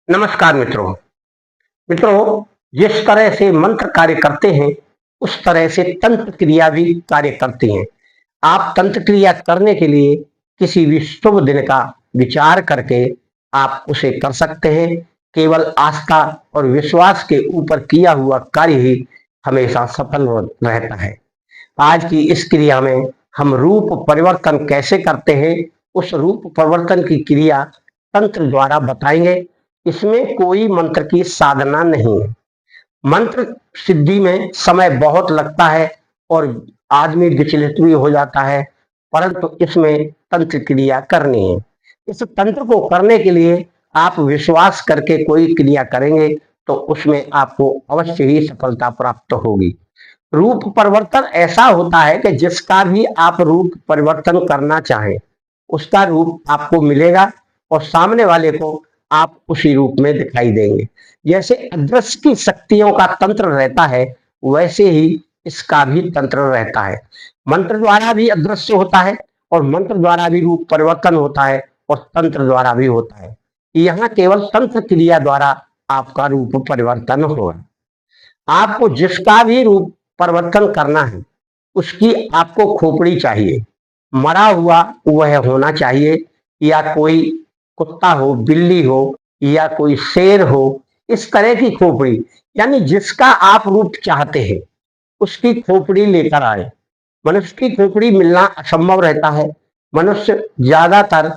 नमस्कार मित्रों। मित्रों, जिस तरह से मंत्र कार्य करते हैं उस तरह से तंत्र क्रिया भी कार्य करती हैं। आप तंत्र क्रिया करने के लिए किसी भी शुभ दिन का विचार करके आप उसे कर सकते हैं। केवल आस्था और विश्वास के ऊपर किया हुआ कार्य ही हमेशा सफल रहता है। आज की इस क्रिया में हम रूप परिवर्तन कैसे करते हैं, उस रूप परिवर्तन की क्रिया तंत्र द्वारा बताएंगे। इसमें कोई मंत्र की साधना नहीं है। मंत्र सिद्धि में समय बहुत लगता है और आदमी विचलित भी हो जाता है, परंतु इसमें तंत्र क्रिया करनी है। इस तंत्र को करने के लिए आप विश्वास करके कोई क्रिया करेंगे तो उसमें आपको अवश्य ही सफलता प्राप्त होगी। रूप परिवर्तन ऐसा होता है कि जिसका भी आप रूप परिवर्तन करना चाहें उसका रूप आपको मिलेगा और सामने वाले को आप उसी रूप में दिखाई देंगे। जैसे अदृश्य की शक्तियों का तंत्र रहता है वैसे ही इसका भी तंत्र रहता है। मंत्र द्वारा भी अदृश्य होता है और मंत्र द्वारा भी रूप परिवर्तन होता है और तंत्र द्वारा भी होता है। यहाँ केवल तंत्र क्रिया द्वारा आपका रूप परिवर्तन होगा। आपको जिसका भी रूप परिवर्तन करना है उसकी आपको खोपड़ी चाहिए। मरा हुआ वह होना चाहिए, या कोई कुत्ता हो, बिल्ली हो, या कोई शेर हो, इस तरह की खोपड़ी, यानी जिसका आप रूप चाहते हैं उसकी खोपड़ी लेकर आए। मनुष्य की खोपड़ी मिलना असंभव रहता है। मनुष्य ज्यादातर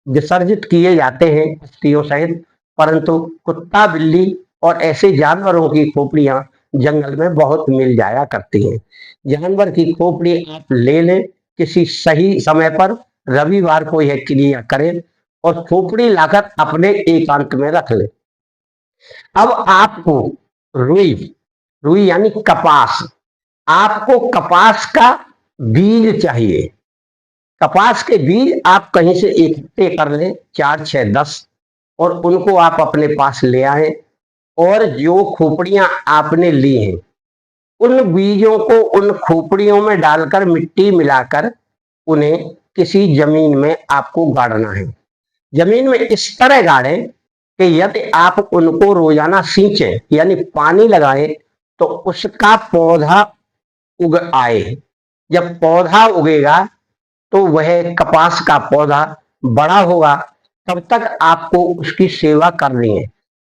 विसर्जित किए जाते हैं अस्थियों सहित, परंतु कुत्ता, बिल्ली और ऐसे जानवरों की खोपड़ियां जंगल में बहुत मिल जाया करती हैं। जानवर की खोपड़ी आप ले लें, किसी सही समय पर रविवार को यह क्रिया करें और खोपड़ी लाकर अपने एकांत में रख लें। अब आपको रुई, रुई यानी कपास, आपको कपास का बीज चाहिए। कपास के बीज आप कहीं से इकट्ठे कर लें, 4, 6, 10, और उनको आप अपने पास ले आए और जो खोपड़ियां आपने ली हैं उन बीजों को उन खोपड़ियों में डालकर मिट्टी मिलाकर उन्हें किसी जमीन में आपको गाड़ना है। जमीन में इस तरह गाड़ें कि यदि आप उनको रोजाना सींचें यानी पानी लगाएं तो उसका पौधा उग आए। जब पौधा उगेगा तो वह कपास का पौधा बड़ा होगा, तब तक आपको उसकी सेवा करनी है।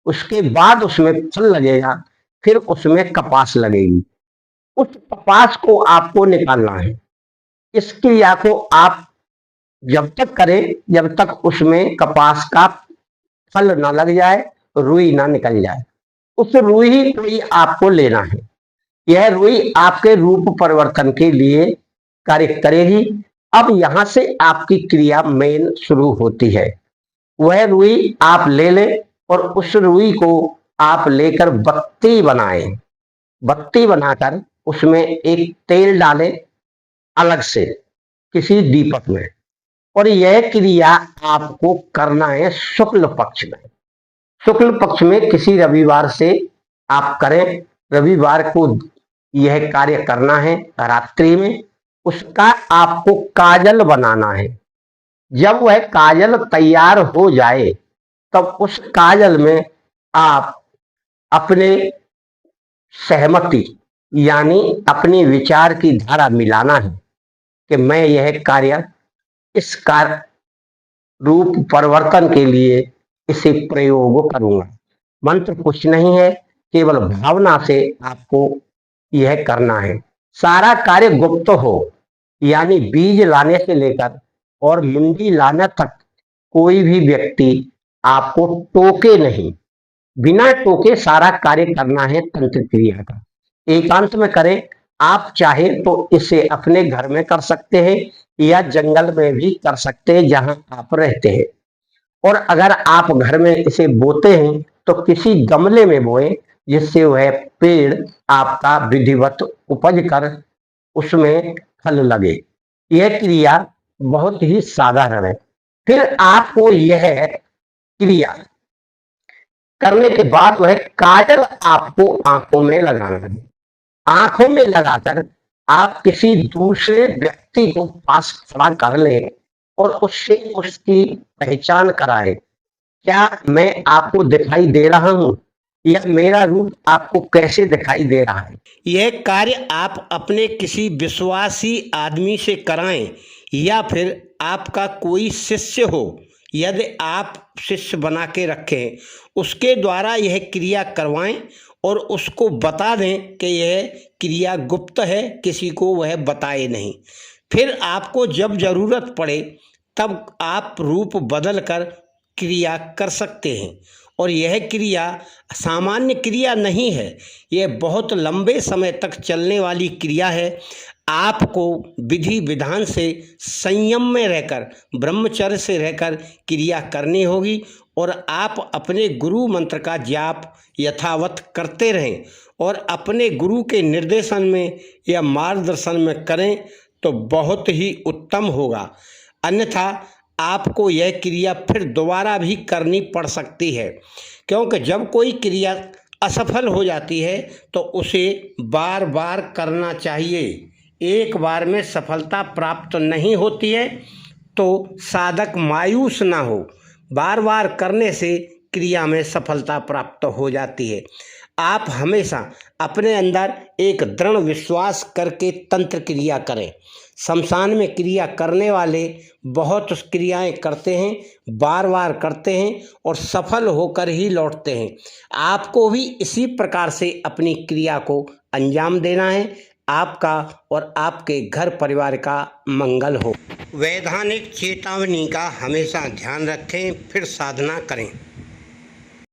उसके बाद उसमें फल लगेगा, फिर उसमें कपास लगेगी। उस कपास को आपको निकालना है। इस क्रिया को आप जब तक करें जब तक उसमें कपास का फल ना लग जाए, रुई ना निकल जाए। उस रुई को ही आपको लेना है। यह रुई आपके रूप परिवर्तन के लिए कार्य करेगी। अब यहां से आपकी क्रिया मेन शुरू होती है। वह रुई आप ले लें और उस रुई को आप लेकर बत्ती बनाएं। बत्ती बनाकर उसमें एक तेल डालें अलग से किसी दीपक में, और यह क्रिया आपको करना है शुक्ल पक्ष में। शुक्ल पक्ष में किसी रविवार से आप करें। रविवार को यह कार्य करना है रात्रि में। उसका आपको काजल बनाना है। जब वह काजल तैयार हो जाए तब उस काजल में आप अपने सहमति यानी अपनी विचार की धारा मिलाना है कि मैं यह कार्य, इस कार्य रूप परिवर्तन के लिए इसे प्रयोग करूंगा। मंत्र कुछ नहीं है, केवल भावना से आपको यह करना है। सारा कार्य गुप्त हो, यानी बीज लाने से लेकर और मुंडी लाने तक कोई भी व्यक्ति आपको टोके नहीं। बिना टोके सारा कार्य करना है तंत्र क्रिया का। एकांत में करें। आप चाहे तो इसे अपने घर में कर सकते हैं या जंगल में भी कर सकते हैं जहां आप रहते हैं। और अगर आप घर में इसे बोते हैं तो किसी गमले में बोए जिससे वह पेड़ आपका विधिवत उपज कर उसमें फल लगे। यह क्रिया बहुत ही साधारण है। फिर आपको यह क्रिया करने के बाद वह काजल आपको आंखों में लगाना है। आंखों में लगाकर आप किसी दूसरे व्यक्ति को पास खड़ा कर लें और उससे उसकी पहचान कराएं क्या मैं आपको दिखाई दे रहा हूं या मेरा रूप आपको कैसे दिखाई दे रहा है? यह कार्य आप अपने किसी विश्वासी आदमी से कराएं या फिर आपका कोई शिष्य हो, यदि आप शिष्य बना के रखें, उसके द्वारा यह क्रिया करवाएं और उसको बता दें कि यह क्रिया गुप्त है, किसी को वह बताए नहीं। फिर आपको जब जरूरत पड़े तब आप रूप बदल कर क्रिया कर सकते हैं। और यह क्रिया सामान्य क्रिया नहीं है, यह बहुत लंबे समय तक चलने वाली क्रिया है। आपको विधि विधान से संयम में रहकर, ब्रह्मचर्य से रहकर क्रिया करनी होगी और आप अपने गुरु मंत्र का जाप यथावत करते रहें और अपने गुरु के निर्देशन में या मार्गदर्शन में करें तो बहुत ही उत्तम होगा। अन्यथा आपको यह क्रिया फिर दोबारा भी करनी पड़ सकती है, क्योंकि जब कोई क्रिया असफल हो जाती है तो उसे बार बार करना चाहिए। एक बार में सफलता प्राप्त नहीं होती है तो साधक मायूस ना हो, बार बार करने से क्रिया में सफलता प्राप्त हो जाती है। आप हमेशा अपने अंदर एक दृढ़ विश्वास करके तंत्र क्रिया करें। शमशान में क्रिया करने वाले बहुत क्रियाएं करते हैं, बार बार करते हैं और सफल होकर ही लौटते हैं। आपको भी इसी प्रकार से अपनी क्रिया को अंजाम देना है। आपका और आपके घर परिवार का मंगल हो। वैधानिक चेतावनी का हमेशा ध्यान रखें, फिर साधना करें।